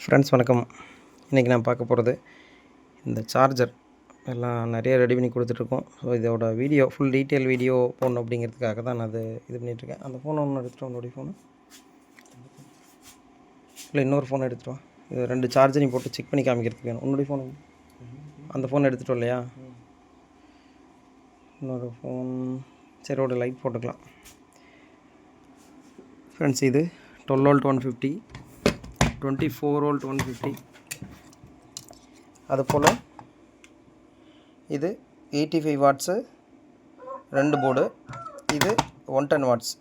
Friends வணக்கம். இன்றைக்கி நான் பார்க்க போகிறது இந்த சார்ஜர் எல்லாம் நிறைய ரெடி பண்ணி கொடுத்துட்ருக்கோம். ஸோ இதோட வீடியோ ஃபுல் டீட்டெயில் வீடியோ போடணும் அப்படிங்கிறதுக்காக தான் நான் அது இது பண்ணிகிட்ருக்கேன். அந்த ஃபோனை ஒன்று எடுத்துகிட்டு உன்னுடைய ஃபோனு இல்லை இன்னொரு ஃபோன் எடுத்துகிட்டு வா. இது 2 சார்ஜரையும் போட்டு செக் பண்ணி காமிக்கிறதுக்கு வேணும். உன்னுடைய ஃபோனு அந்த ஃபோன் எடுத்துகிட்டு இல்லையா? இன்னொரு ஃபோன் சரியோட லைட் போட்டுக்கலாம். ஃப்ரெண்ட்ஸ் இது 12 வோல்ட் 150, 24 வோல்ட் 150, அதுபோல் இது 85 வாட்ஸு 2 போர்டு, இது 110 வாட்ஸ்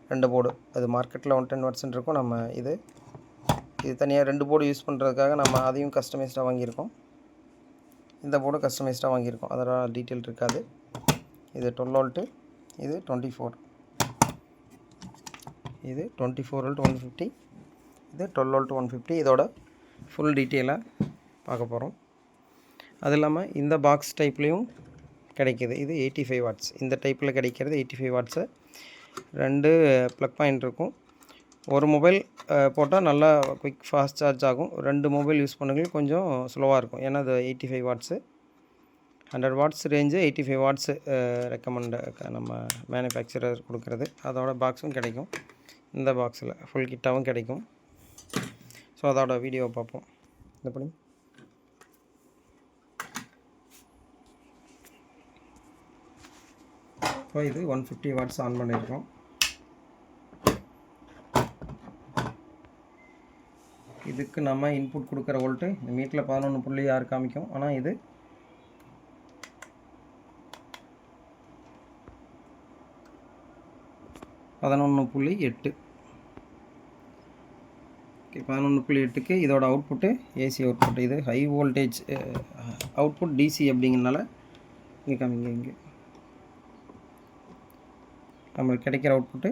2 போர்டு. அது மார்க்கெட்டில் 110 வாட்ஸ்ன்னு இருக்கும். நம்ம இது தனியாக 2 போர்டு யூஸ் பண்ணுறதுக்காக நம்ம அதையும் கஸ்டமைஸ்டாக வாங்கியிருக்கோம். இந்த போர்டு கஸ்டமைஸ்டாக வாங்கியிருக்கோம், அதெல்லாம் டீட்டெயில் இருக்காது. இது 12 வோல்ட்டு, இது 24, இது 24 வோல்ட் 150, இது 12 வோல்ட் 150. இதோட ஃபுல் டீட்டெயிலாக பார்க்க போகிறோம். அது இல்லாமல் இந்த பாக்ஸ் டைப்லேயும் கிடைக்கிது. இது 85 வாட்ஸ். இந்த டைப்பில் கிடைக்கிறது 85 வாட்ஸு. 2 ப்ளக் பாயிண்ட் இருக்கும். ஒரு மொபைல் போட்டால் நல்லா குயிக் ஃபாஸ்ட் சார்ஜ் ஆகும். 2 மொபைல் யூஸ் பண்ணுங்கள் கொஞ்சம் ஸ்லோவாக இருக்கும். ஏன்னா அது 85 watts. 100 watts range, 85 watts recommend நம்ம மேனுஃபேக்சரர் கொடுக்குறது. அதோட பாக்ஸும் கிடைக்கும். இந்த பாக்ஸில் ஃபுல் கிட்டாகவும் கிடைக்கும். ஸோ அதோட வீடியோவை பார்ப்போம். இந்த பண்ணி இப்போ இது 150 வாட்ஸ் ஆன் பண்ணியிருக்கோம். இதுக்கு நம்ம இன்புட் கொடுக்குற வோல்ட்டு இந்த மீட்டரில் 11.6 காமிக்கும். ஆனால் இது 11.8. 11.8க்கு இதோட அவுட்புட்டு ஏசி அவுட்புட். இது ஹை வோல்டேஜ் அவுட்புட் டிசி அப்படிங்கிறனால இங்கே காமிங்க. இங்கே நம்மளுக்கு கிடைக்கிற அவுட்புட்டு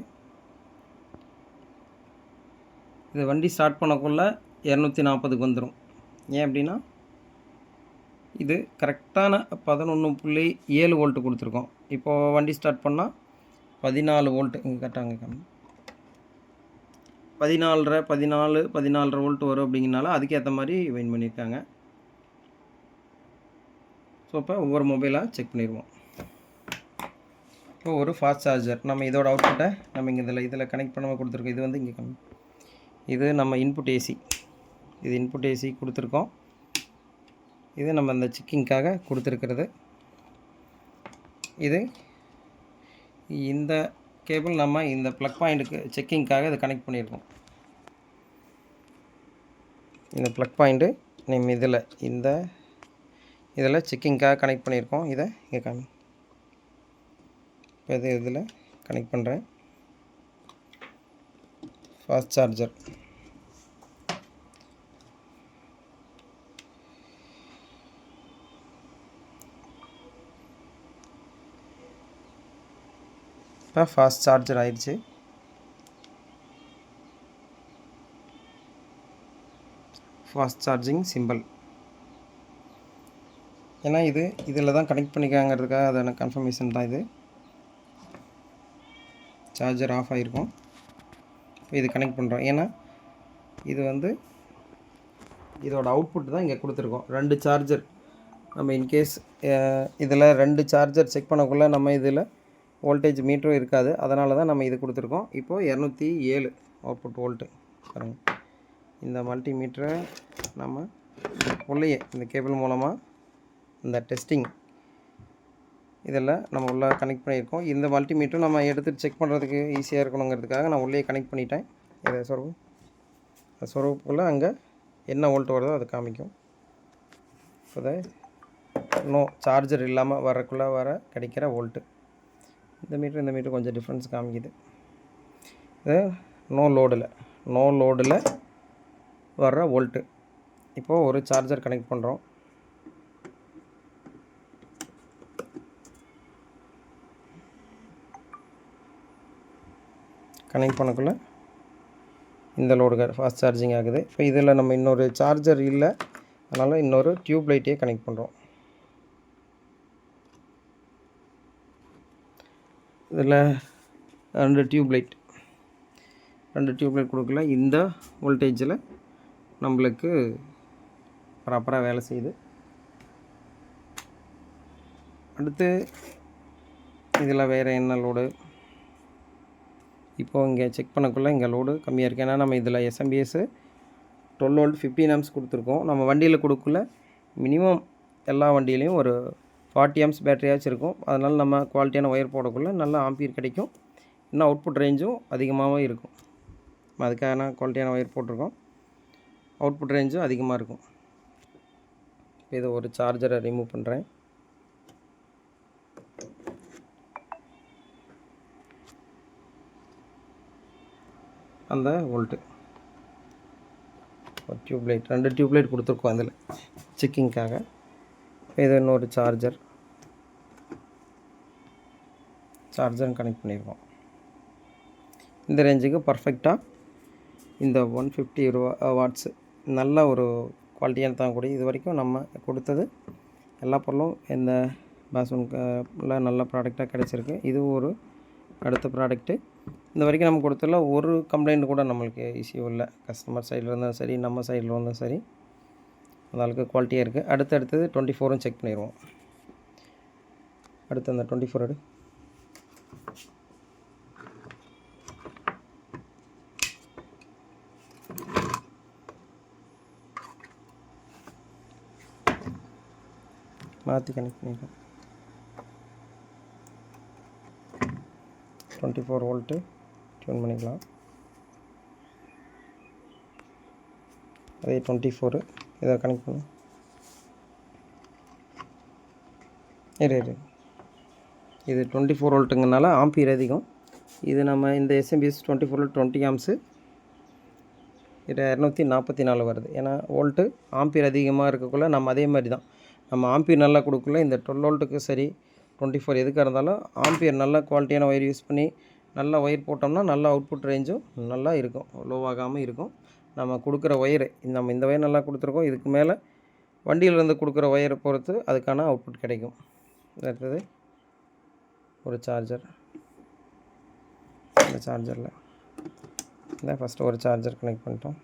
இது வண்டி ஸ்டார்ட் பண்ணக்குள்ளே 240க்கு வந்துடும். ஏன் அப்படின்னா இது கரெக்டான 11.7 வோல்ட்டு கொடுத்துருக்கோம். இப்போது வண்டி ஸ்டார்ட் பண்ணால் 14 வோல்ட்டு இங்கே கரெக்டாக காமி 14 வோல்ட் வரும். அப்படிங்கிறனால அதுக்கேற்ற மாதிரி வைன் பண்ணியிருக்காங்க. ஸோ இப்போ ஒவ்வொரு மொபைலாக செக் பண்ணிடுவோம். இப்போ ஒரு ஃபாஸ்ட் சார்ஜர் நம்ம இதோட அவுட்புட்டை நம்ம இங்கே இதில் கனெக்ட் பண்ணாமல் கொடுத்துருக்கோம். இது வந்து இங்கே கம்மி. இது நம்ம இன்புட் ஏசி. இது இன்புட் ஏசி கொடுத்துருக்கோம். இது நம்ம இந்த செக்கிங்காக கொடுத்துருக்கிறது. இது இந்த கேபிள் நம்ம இந்த ப்ளக் பாயிண்ட்டுக்கு செக்கிங்காக இதை கனெக்ட் பண்ணியிருக்கோம். இந்த ப்ளக் பாயிண்ட்டு நம்ம இதில் செக்கிங்காக கனெக்ட் பண்ணியிருக்கோம். இதை இங்கே காமி. இப்போ இதில் கனெக்ட் பண்ணுறேன். ஃபாஸ்ட் சார்ஜர் இப்போ ஃபாஸ்ட் சார்ஜர் ஆயிடுச்சு. Fast charging simple. ஏன்னா இதில் தான் கனெக்ட் பண்ணிக்காங்கிறதுக்காக அதான கன்ஃபர்மேஷன் தான். இது சார்ஜர் ஆஃப் ஆகிருக்கும். இப்போ இது கனெக்ட் பண்ணுறோம். ஏன்னா இது வந்து இதோட அவுட்புட் தான் இங்கே கொடுத்துருக்கோம். 2 சார்ஜர் நம்ம இன்கேஸ் இதில் 2 சார்ஜர் செக் பண்ணக்குள்ளே நம்ம இதில் வோல்டேஜ் மீட்டரும் இருக்காது. அதனால தான் நம்ம இது கொடுத்துருக்கோம். இப்போது 207 அவுட்புட் வோல்ட்டு பாருங்கள். இந்த மல்டிமீட்டரை நம்ம உள்ளேயே இந்த கேபிள் மூலமாக இந்த டெஸ்டிங் இதில் நம்ம உள்ளே கனெக்ட் பண்ணியிருக்கோம். இந்த மல்டிமீட்டரும் நம்ம எடுத்து செக் பண்ணுறதுக்கு ஈஸியாக இருக்கணுங்கிறதுக்காக நான் உள்ளே கனெக்ட் பண்ணிட்டேன். இதை சொருவுக்குள்ளே அங்கே என்ன வோல்ட் வருதோ அதை காமிக்கும். இப்போ சார்ஜர் இல்லாமல் வர கிடைக்கிற வோல்ட்டு. இந்த மீட்டர் கொஞ்சம் டிஃப்ரென்ஸ் காமிக்குது. இது நோ லோடில் வர்ற வோல்ட்டு. இப்போது ஒரு சார்ஜர் கனெக்ட் பண்ணுறோம். கனெக்ட் பண்ணக்குள்ளே இந்த லோடு ஃபாஸ்ட் சார்ஜிங் ஆகுது. இப்போ இதில் நம்ம இன்னொரு சார்ஜர் இல்லை, அதனால் இன்னொரு டியூப் லைட்டையே கனெக்ட் பண்ணுறோம். இதில் 2 டியூப் லைட் கொடுக்கல. இந்த வோல்டேஜில் நம்மளுக்கு ப்ராப்பராக வேலை செய்யுது. அடுத்து இதில் வேறு என்ன லோடு, இப்போது இங்கே செக் பண்ணக்குள்ளே இங்கே லோடு கம்மியாக இருக்குது. ஏன்னா நம்ம இதில் எஸ்எம்பிஎஸ் 12 வோல்ட் 15 ஆம்ஸ் கொடுத்துருக்கோம். நம்ம வண்டியில் கொடுக்கல மினிமம் எல்லா வண்டியிலையும் ஒரு 40 ஆம்ஸ் பேட்டரியாச்சும் இருக்கும். அதனால் நம்ம குவாலிட்டியான ஒயர் போடக்குள்ளே நல்லா ஆம்பியர் கிடைக்கும். இன்னும் அவுட்புட் ரேஞ்சும் அதிகமாகவும் இருக்கும். அதுக்கான குவாலிட்டியான ஒயர் போட்டிருக்கோம். அவுட்புட் ரேஞ்சும் அதிகமாக இருக்கும். இதை ஒரு சார்ஜரை ரிமூவ் பண்ணுறேன். அந்த வோல்ட்டு ஒரு டியூப்லைட் 2 டியூப்லைட் கொடுத்துருக்கோம் அதில் செக்கிங்காக. இது இன்னொரு சார்ஜர் கனெக்ட் பண்ணியிருக்கோம். இந்த ரேஞ்சுக்கு பர்ஃபெக்டாக இந்த 150 வாட்ஸ் நல்ல ஒரு குவாலிட்டியான தாங்கக்கூடிய. இது வரைக்கும் நம்ம கொடுத்தது எல்லா பொருளும் இந்த பாஸ்மன்ல நல்ல ப்ராடக்டாக கிடச்சிருக்கு. இது ஒரு அடுத்த ப்ராடக்ட்டு. இந்த வரைக்கும் நம்ம கொடுத்ததில் ஒரு கம்ப்ளைண்ட் கூட நம்மளுக்கு இஷ்யூ இல்லை. கஸ்டமர் சைடில் இருந்தாலும் சரி, நம்ம சைடில் இருந்தாலும் சரி, அந்தளவுக்கு குவாலிட்டியாக இருக்குது. அடுத்தது 24ம் செக் பண்ணிடுவோம். அடுத்து அந்த 24 எடு. மாற்றி கனெக்ட் பண்ணிடுறேன். 24 வோல்ட்டு டியூன் பண்ணிக்கலாம். அதே 24 இதை கனெக்ட் பண்ணு. இது 24 வோல்ட்டுங்கனால ஆம்பியர் அதிகம். இது நம்ம இந்த எஸ்எம்பிஎஸ் 24 வோல்ட் 20 ஆம்ஸு. இது 244 வருது. ஏன்னா வோல்ட்டு ஆம்பியர் அதிகமாக இருக்கக்குள்ள நம்ம அதே மாதிரி தான் நம்ம ஆம்பியர் நல்லா கொடுக்கல. இந்த 12 வோல்ட்டுக்கு சரி 24 எதுக்காக இருந்தாலும் ஆம்பியர் நல்ல குவாலிட்டியான ஒயர் யூஸ் பண்ணி நல்லா ஒயர் போட்டோம்னா நல்லா அவுட்புட் ரேஞ்சும் நல்லா இருக்கும், லோவாகாமல் இருக்கும். நம்ம கொடுக்குற ஒயரு நம்ம இந்த ஒயர் நல்லா கொடுத்துருக்கோம். இதுக்கு மேலே வண்டியிலேருந்து கொடுக்குற ஒயரை பொறுத்து அதுக்கான அவுட்புட் கிடைக்கும். அடுத்தது ஒரு சார்ஜர். இந்த சார்ஜரில் இந்த ஃபஸ்ட்டு ஒரு சார்ஜர் கனெக்ட் பண்ணிட்டோம்.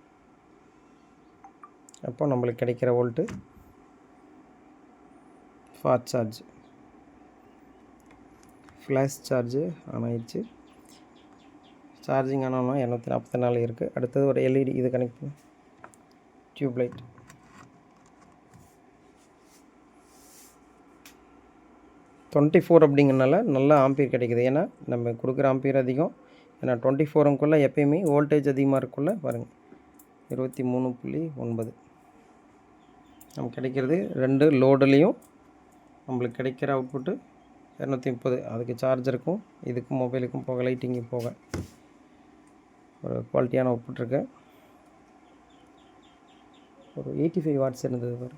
அப்போ நம்மளுக்கு கிடைக்கிற volt fast charge, flash charge on ஆயிடுச்சு. சார்ஜிங் ஆனால் 244 இருக்குது. அடுத்தது ஒரு எல்இடி, இது கனெக்ட் பண்ணி டியூப்லைட். அப்படிங்கிறனால நல்லா ஆம்பியர் கிடைக்குது. ஏன்னா நம்ம கொடுக்குற ஆம்பியர் அதிகம். ஏன்னா 24க்குள்ளே எப்பயுமே வோல்டேஜ் அதிகமாக இருக்குள்ள பாருங்கள் 23.9 நமக்கு கிடைக்கிறது. 2 லோடுலேயும் நம்மளுக்கு கிடைக்கிற அவுட்புட்டு 230. அதுக்கு சார்ஜருக்கும் இதுக்கும் மொபைலுக்கும் போக, லைட்டிங்கும் போக ஒரு குவாலிட்டியான அவுட்புட் இருக்குது. ஒரு 85 வாட்ஸ் இருந்தது பாரு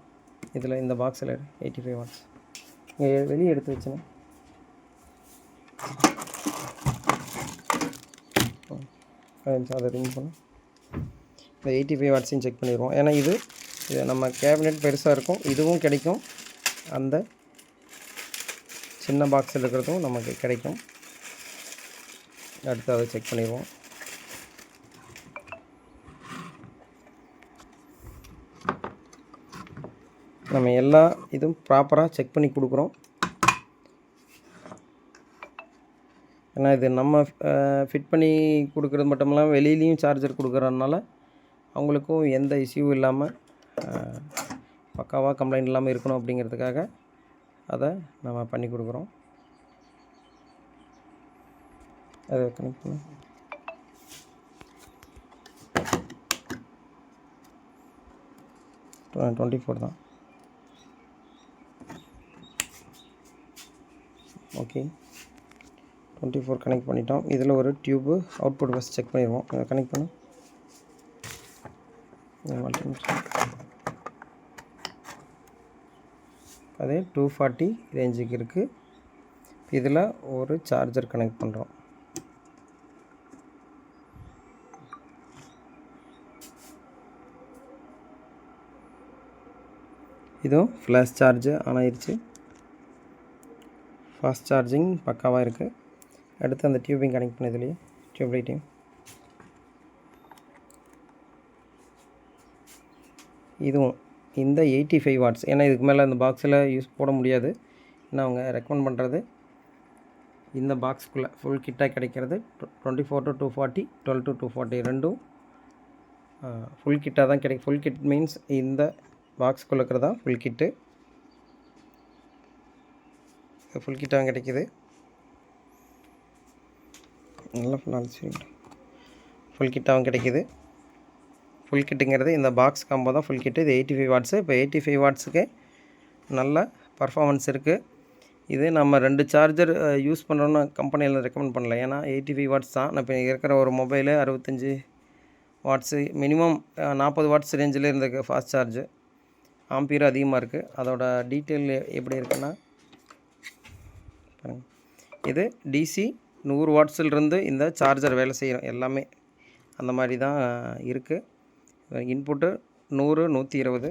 இதில், இந்த பாக்ஸில் 85 வாட்ஸ் வெளியே எடுத்து வச்சுன்னா அதை ரிமூவ் பண்ண. இந்த 85 வாட்ஸையும் செக் பண்ணிடுவோம். ஏன்னா இது நம்ம கேபினெட் பெருசாக இருக்கும், இதுவும் கிடைக்கும், அந்த சின்ன பாக்ஸில் இருக்கிறதும் நமக்கு கிடைக்கும். அடுத்து அதை செக் பண்ணிடுவோம். நம்ம எல்லா இதுவும் ப்ராப்பராக செக் பண்ணி கொடுக்குறோம். ஏன்னா இது நம்ம ஃபிட் பண்ணி கொடுக்குறது மட்டும் இல்லாமல் வெளியிலையும் சார்ஜர் கொடுக்குறதுனால அவங்களுக்கும் எந்த இஷ்யூவும் இல்லாமல் பக்காவாக கம்ப்ளைண்ட் இல்லாமல் இருக்கணும் அப்படிங்கிறதுக்காக அதை நம்ம பண்ணி கொடுக்குறோம். அதை கனெக்ட் பண்ண. ம் 24 தான். ஓகே 24 கனெக்ட் பண்ணிட்டோம். இதில் ஒரு டியூப்பு அவுட்புட் பஸ் செக் பண்ணிடுவோம். அதை கனெக்ட் பண்ணு. அதே 240 ரேஞ்சுக்கு இருக்குது. இதில் ஒரு சார்ஜர் கனெக்ட் பண்ணுறோம். இதுவும் ஃப்ளாஷ் சார்ஜ் ஆன் ஆயிடுச்சு. ஃபாஸ்ட் சார்ஜிங் பக்காவாக இருக்குது. அடுத்து அந்த டியூபிங் கனெக்ட் பண்ணதுலேயே டியூப் லைட்டையும் இதுவும் இந்த 85 வாட்ஸ். ஏன்னா இதுக்கு மேலே இந்த பாக்ஸில் போட முடியாது. ஏன்னா அவங்க ரெக்கமெண்ட் பண்ணுறது இந்த பாக்ஸுக்குள்ளே ஃபுல் கிட்டாக கிடைக்கிறது 24 to 240, 12 to 240 ரெண்டும் ஃபுல் கிட்டாக தான் கிடைக்கும். ஃபுல் கிட் மீன்ஸ் இந்த பாக்ஸுக்குள்ளே இருக்கிறது தான் ஃபுல் கிட்டு. ஃபுல் கிட்டாக கிடைக்கிது. நல்லா ஃபுல் கிட்டாகவும் கிடைக்கிது. ஃபுல் கிட்டுங்கிறது இந்த பாக்ஸ் காம்போ தான் ஃபுல் கிட்டு. இது 85 வாட்ஸு. இப்போ 85 வாட்ஸுக்கு நல்ல பர்ஃபார்மன்ஸ் இருக்குது. இது நம்ம 2 சார்ஜர் யூஸ் பண்ணுறோன்னு கம்பெனியில் ரெக்கமெண்ட் பண்ணல. ஏன்னா 85 வாட்ஸ் தான். நான் இப்போ இருக்கிற ஒரு மொபைலு 65 வாட்ஸு, மினிமம் 40 வாட்ஸ் ரேஞ்சில் இருந்திருக்கு ஃபாஸ்ட் சார்ஜு. ஆம்பியர் அதிகமாக இருக்குது. அதோட டீட்டெயில் எப்படி இருக்குன்னா பாருங்கள். இது டிசி 100 வாட்ஸிலிருந்து இந்த சார்ஜர் வேலை செய்யும். எல்லாமே அந்த மாதிரி தான் இருக்குது. Input 100, 120.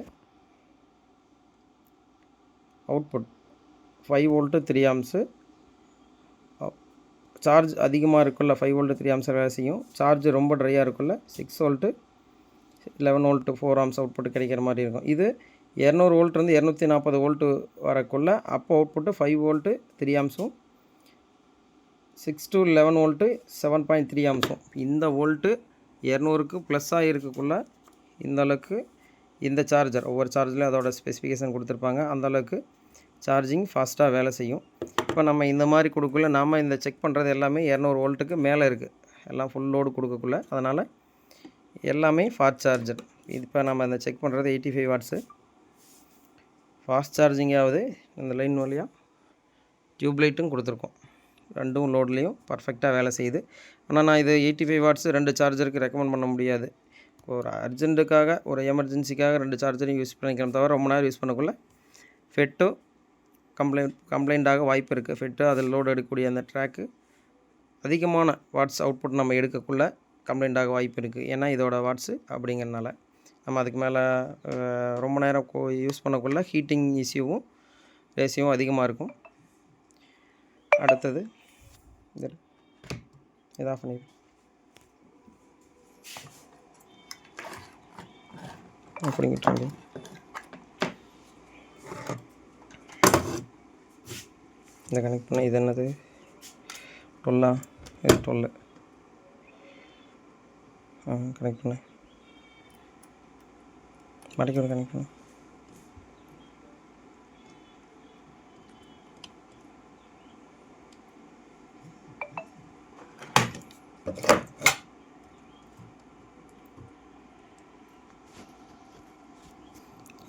Output 5 volt 3 amps. Charge அதிகமாக இருக்குள்ள 5 வோல்ட்டு 3 ஆம்ஸ் வேலை செய்யும். சார்ஜ் ரொம்ப ட்ரையாக இருக்குள்ள 6 வோல்ட்டு 11 வோல்ட்டு 4 ஆம்ஸ் அவுட்புட் கிடைக்கிற மாதிரி இருக்கும். இது 200 வோல்ட்லேருந்து 240 வோல்ட்டு வரக்குள்ள அப்போ அவுட்புட்டு 5 வோல்ட்டு 3 ஆம்ஸும் 6 to 11 வோல்ட்டு 7.3 ஆம்ஸும். இந்த வோல்ட்டு 200க்கு ப்ளஸ்ஸாக இருக்கக்குள்ள இந்த அளவுக்கு இந்த சார்ஜர் ஒவ்வொரு சார்ஜர்லையும் அதோட ஸ்பெசிஃபிகேஷன் கொடுத்துருப்பாங்க. அந்தளவுக்கு சார்ஜிங் ஃபாஸ்ட்டாக வேலை செய்யும். இப்போ நம்ம இந்த மாதிரி கொடுக்கக்குள்ள நாம் இந்த செக் பண்ணுறது எல்லாமே 200 வோல்ட்டுக்கு மேலே இருக்குது. எல்லாம் ஃபுல் லோடு கொடுக்கக்குள்ள. அதனால் எல்லாமே ஃபாஸ்ட் சார்ஜர். இது இப்போ நம்ம இந்த செக் பண்ணுறது 85 வாட்ஸு. ஃபாஸ்ட் சார்ஜிங்காவது இந்த லைன் வழியாக டியூப்லைட்டும் கொடுத்துருக்கோம். ரெண்டும் லோட்லேயும் பர்ஃபெக்டாக வேலை செய்யுது. ஆனால் நான் இது 85 வாட்ஸு 2 சார்ஜருக்கு ரெக்கமெண்ட் பண்ண முடியாது. ஒரு அர்ஜென்ட்டுக்காக ஒரு எமர்ஜென்சிக்காக 2 சார்ஜரையும் யூஸ் பண்ணிக்கிறோம் தவிர ரொம்ப நேரம் யூஸ் பண்ணக்குள்ள ஃபெட்டு கம்ப்ளைண்ட்டாக வாய்ப்பு இருக்குது. ஃபெட்டு அதில் லோடு எடுக்கக்கூடிய அந்த ட்ராக்கு அதிகமான வாட்ஸ் அவுட்புட் நம்ம எடுக்கக்குள்ள கம்ப்ளைண்ட்டாக வாய்ப்பு இருக்குது. ஏன்னா இதோட வாட்ஸு அப்படிங்கிறனால நம்ம அதுக்கு மேலே ரொம்ப நேரம் யூஸ் பண்ணக்குள்ள ஹீட்டிங் இஷ்யூவும் ரேஷியோவும் அதிகமாக இருக்கும். அடுத்தது இதை ஆஃப் பண்ணிடு. அப்படிங்கிட்டாங்க. இதை கனெக்ட் பண்ண. இது என்னது 12? இது 12. கனெக்ட் பண்ண. மடிக்க கனெக்ட் பண்ண.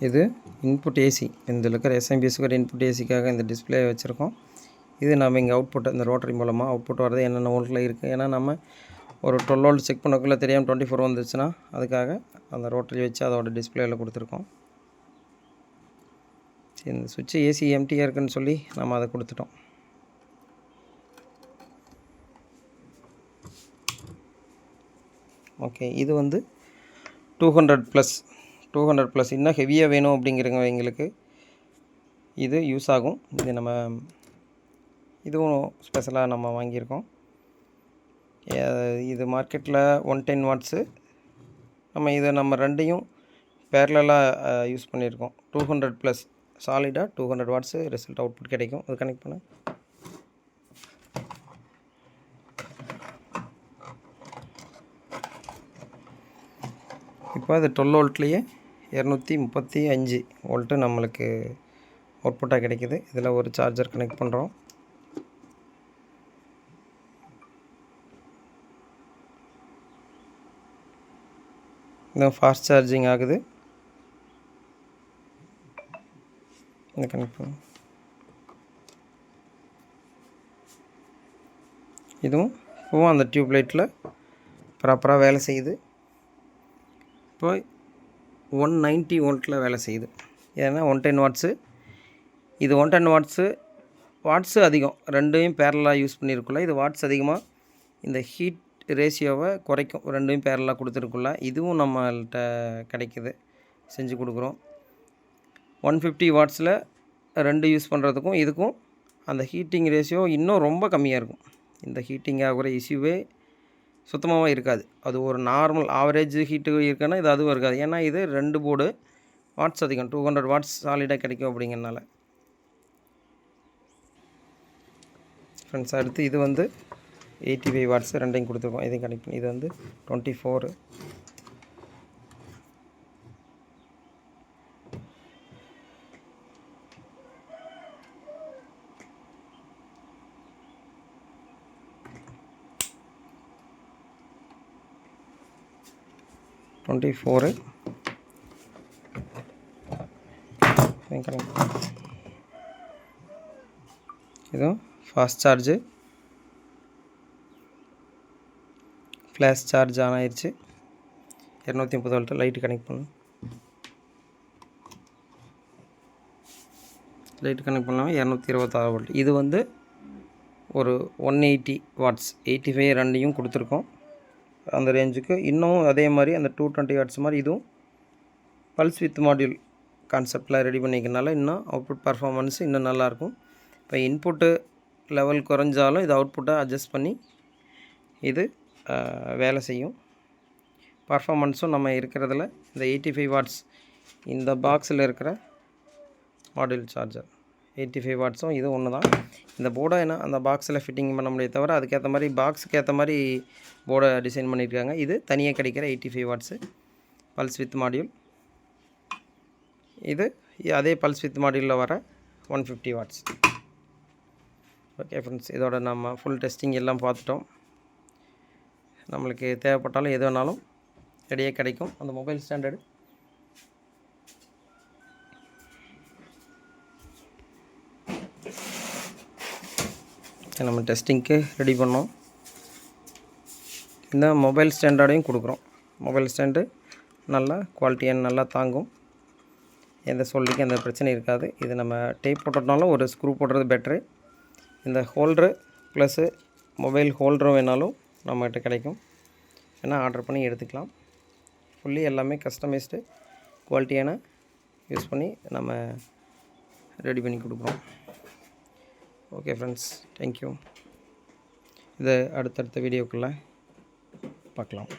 இது இன்புட் ஏசி. இதில் இருக்கிற எஸ்எம்பிஎஸ்க்கு இன்புட் ஏசிக்காக இந்த டிஸ்பிளே வச்சுருக்கோம். இது நம்ம இங்கே அவுட்புட் இந்த ரோட்டரி மூலமாக அவுட்புட் வரது என்னென்ன வோல்ட்டில் இருக்குது. ஏன்னா நம்ம ஒரு 12 வோல்ட் செக் பண்ணக்குள்ளே தெரியாமல் 24 வந்துச்சுன்னா அதுக்காக அந்த ரோட்டரி வச்சு அதோட டிஸ்பிளேயில் கொடுத்துருக்கோம். சரி, இந்த சுவிட்சு ஏசி எம்டியாக இருக்குன்னு சொல்லி நம்ம அதை கொடுத்துட்டோம். ஓகே, இது வந்து 200+, இன்னும் ஹெவியாக வேணும் அப்படிங்கிறவங்க எங்களுக்கு இது யூஸ் ஆகும். இது நம்ம இதுவும் ஸ்பெஷலாக நம்ம வாங்கியிருக்கோம். இது மார்க்கெட்டில் 110 வாட்ஸு. நம்ம ரெண்டையும் பேரலாக யூஸ் பண்ணியிருக்கோம். 200+, சாலிடாக 200 வாட்ஸு ரிசல்ட் அவுட்புட் கிடைக்கும். அது கனெக்ட் பண்ண. இப்போ அது 12 வோல்ட்லேயே 235 வோல்ட்டு நம்மளுக்கு அவுட்புட்டாக கிடைக்கிது. இதில் ஒரு சார்ஜர் கனெக்ட் பண்ணுறோம். இந்த ஃபாஸ்ட் சார்ஜிங் ஆகுது. இந்த கனெக்ட் பண்ணும். இதுவும் அந்த டியூப்லைட்டில் ப்ராப்பராக வேலை செய்யுது. இப்போ 190 வோல்ட்டில் வேலை செய்யுது. ஏன்னா 110 வாட்ஸு. இது 110 வாட்ஸு அதிகம். ரெண்டையும் பேரலாக யூஸ் பண்ணியிருக்குள்ள இது வாட்ஸ் அதிகமாக இந்த ஹீட் ரேஷியோவை குறைக்கும். ரெண்டையும் பேரலாக கொடுத்துருக்குள்ள இதுவும் நம்மள்கிட்ட கிடைக்குது, செஞ்சு கொடுக்குறோம். 150 வாட்ஸில் 2 யூஸ் பண்ணுறதுக்கும் இதுக்கும் அந்த ஹீட்டிங் ரேஷியோ இன்னும் ரொம்ப கம்மியாக இருக்கும். இந்த ஹீட்டிங் ஆகிற இஷ்யூவே சுத்தமாகவே இருக்காது. அது ஒரு நார்மல் ஆவரேஜ் ஹீட்டு இருக்குன்னா இது அதுவும் இருக்காது. ஏன்னா இது 2 போர்டு வாட்ஸ் அதிகம், 200 வாட்ஸ் சாலிடாக கிடைக்கும் அப்படிங்கிறனால. ஃப்ரெண்ட்ஸ் அடுத்து இது வந்து 85 வாட்ஸ் ரெண்டையும் கொடுத்துருக்கோம். இதையும் கனெக்ட் பண்ணி இது வந்து 24. இதுவும் fast charge, flash charge on ஆயிடுச்சு. 230 வோல்ட் லைட்டு கனெக்ட் பண்ணணும். லைட்டு கனெக்ட் பண்ணாமல் 226 வோல்ட். இது வந்து ஒரு 180 வாட்ஸ், 85 ரெண்டையும் கொடுத்துருக்கோம் அந்த ரேஞ்சுக்கு. இன்னும் அதே மாதிரி அந்த 220 வாட்ஸ் மாதிரி இதுவும் பல்ஸ் வித் மாடியூல் கான்செப்டில் ரெடி பண்ணிக்கிறனால இன்னும் அவுட்புட் பர்ஃபார்மன்ஸ் இன்னும் நல்லாயிருக்கும். இப்போ இன்புட்டு லெவல் குறைஞ்சாலும் இது அவுட்புட்டை அட்ஜஸ்ட் பண்ணி இது வேலை செய்யும். பர்ஃபார்மன்ஸும் நம்ம இருக்கிறதுல இந்த 85 வாட்ஸ் இந்த பாக்ஸில் இருக்கிற மாடியூல் சார்ஜர் 85 வாட்ஸும் இது ஒன்று தான். இந்த போர்டை என்ன அந்த பாக்ஸில் ஃபிட்டிங் பண்ண முடியாது தவிர அதுக்கேற்ற மாதிரி பாக்ஸுக்கு ஏற்ற மாதிரி போர்டை டிசைன் பண்ணியிருக்காங்க. இது தனியாக கிடைக்கிற 85 வாட்ஸு பல்ஸ் வித் மாடியூல். இது அதே பல்ஸ் வித் மாடியூலில் வர 150 வாட்ஸ். ஓகே ஃப்ரெண்ட்ஸ், இதோட நம்ம ஃபுல் டெஸ்டிங் எல்லாம் பார்த்துட்டோம். நம்மளுக்கு தேவைப்பட்டாலும் எது வேணாலும் ரெடியாக கிடைக்கும். அந்த மொபைல் ஸ்டாண்டர்டு நம்ம டெஸ்டிங்க்கு ரெடி பண்ணோம். இந்த மொபைல் ஸ்டாண்டர்டையும் கொடுக்குறோம். மொபைல் ஸ்டாண்டு நல்லா குவாலிட்டியாக நல்லா தாங்கும், எந்த சொல்லிக்கும் எந்த பிரச்சனையும் இருக்காது. இது நம்ம டேப் போட்டோம்னாலும் ஒரு ஸ்க்ரூ போடுறது பெட்ரு. இந்த ஹோல்ட்ரு ப்ளஸ்ஸு மொபைல் ஹோல்டரும் வேணாலும் நம்மகிட்ட கிடைக்கும், ஏன்னா ஆர்டர் பண்ணி எடுத்துக்கலாம். ஃபுல்லி எல்லாமே கஸ்டமைஸ்டு குவாலிட்டியான யூஸ் பண்ணி நம்ம ரெடி பண்ணி கொடுக்குறோம். Okay friends, thank you. இதை அடுத்தடுத்த வீடியோக்குள்ளே பார்க்கலாம்.